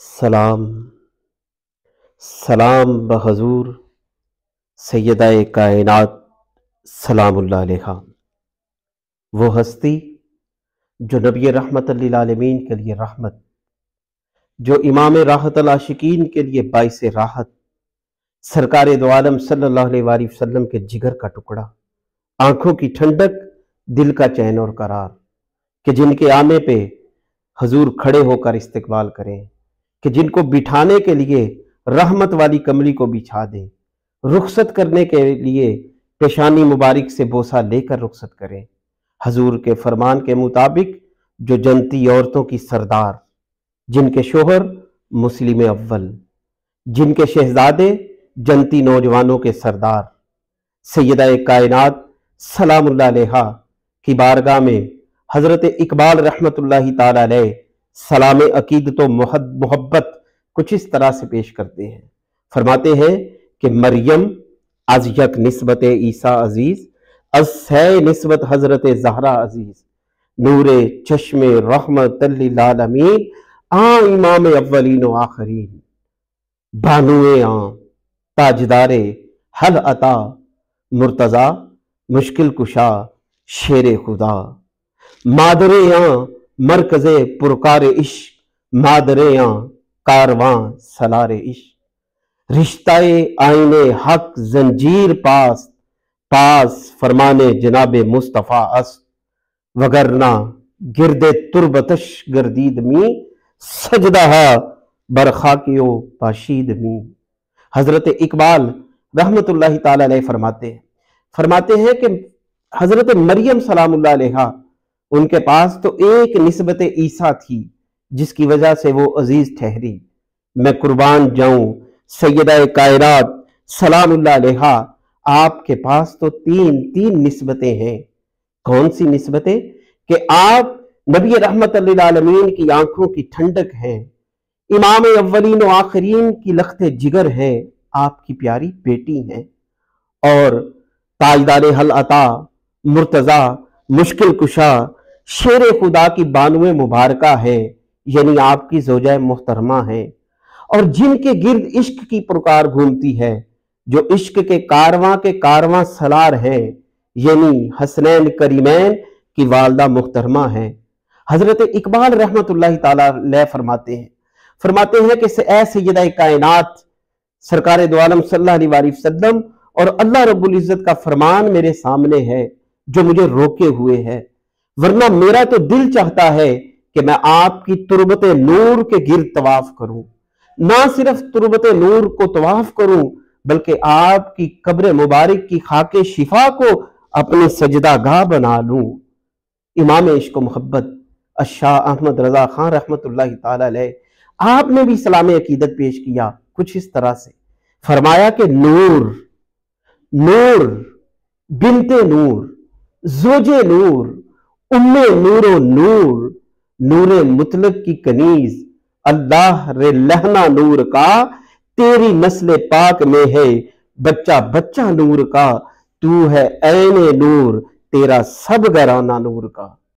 سلام سلام بحضور سیدہ کائنات سلام اللہ علیہا، وہ ہستی جو نبی رحمت للعالمین کے لیے رحمت، جو امام راحت العاشقین کے لیے باعث راحت، سرکار دو عالم صلی اللہ علیہ وآلہ وسلم کے جگر کا ٹکڑا، آنکھوں کی ٹھنڈک، دل کا چین اور قرار، کہ جن کے آنے پہ حضور کھڑے ہو کر استقبال کریں، کہ جن کو بٹھانے کے لیے رحمت والی کملی کو بچھا دیں، رخصت کرنے کے لیے پیشانی مبارک سے بوسہ لے کر رخصت کریں۔ حضور کے فرمان کے مطابق جو جنتی عورتوں کی سردار، جن کے شوہر مسلم اول، جن کے شہزادے جنتی نوجوانوں کے سردار، سیدہ کائنات سلام اللہ علیہا کی بارگاہ میں حضرت اقبال رحمت اللہ تعالی علیہ سلام عقیدت و محبت کچھ اس طرح سے پیش کرتے ہیں۔ فرماتے ہیں کہ مریم از یک نسبت عیسیٰ عزیز، از ہے نسبت حضرت زہرا عزیز، نور چشم رحمت للعالمین، امام اولین و آخرین، بانوے تاجدار حل عطا، مرتضی مشکل کشا شیر خدا، مادر مرکز پرکار عشق، مادر کارواں سلار عشق، رشتہ آئین حق زنجیر پاس فرمانے جناب مصطفیٰ است، وگرنہ گرد تربتش گردید می، سجدہ برخاکیو پاشید می۔ حضرت اقبال رحمت اللہ تعالی علیہ فرماتے ہیں کہ حضرت مریم سلام اللہ علیہا، ان کے پاس تو ایک نسبت عیسیٰ تھی جس کی وجہ سے وہ عزیز ٹھہری۔ میں قربان جاؤں سیدہ کائنات سلام اللہ علیہا، آپ کے پاس تو تین نسبتیں ہیں۔ کون سی نسبتیں؟ کہ آپ نبی رحمت للعالمین کی آنکھوں کی ٹھنڈک ہیں، امام اولین و آخرین کی لخت جگر ہیں، آپ کی پیاری بیٹی ہیں، اور تاجدار حل عطا، مرتضی مشکل کشا شیر خدا کی بانویں مبارکہ ہے، یعنی آپ کی زوجہ محترمہ ہیں، اور جن کے گرد عشق کی پرکار گھومتی ہے، جو عشق کے کارواں سلار ہیں، یعنی حسنین کریمین کی والدہ محترمہ ہیں۔ حضرت اقبال رحمت اللہ تعالیٰ علیہ فرماتے ہیں کہ اے سیدہ کائنات، سرکار دو عالم صلی اللہ علیہ وآلہ وسلم اور اللہ رب العزت کا فرمان میرے سامنے ہے جو مجھے روکے ہوئے ہے، ورنہ میرا تو دل چاہتا ہے کہ میں آپ کی تربت نور کے گرد طواف کروں، نہ صرف تربت نور کو طواف کروں بلکہ آپ کی قبر مبارک کی خاک شفا کو اپنے سجدہ گاہ بنا لوں۔ امام عشق و محبت الشاہ احمد رضا خان رحمت اللہ تعالی علیہ، آپ نے بھی سلام عقیدت پیش کیا کچھ اس طرح سے، فرمایا کہ نور بنت نور، زوج نور، ام نور و نور مطلق کی کنیز، اللہ رے لہنا نور کا، تیری نسل پاک میں ہے بچہ نور کا، تو ہے عین نور، تیرا سب گھرانہ نور کا۔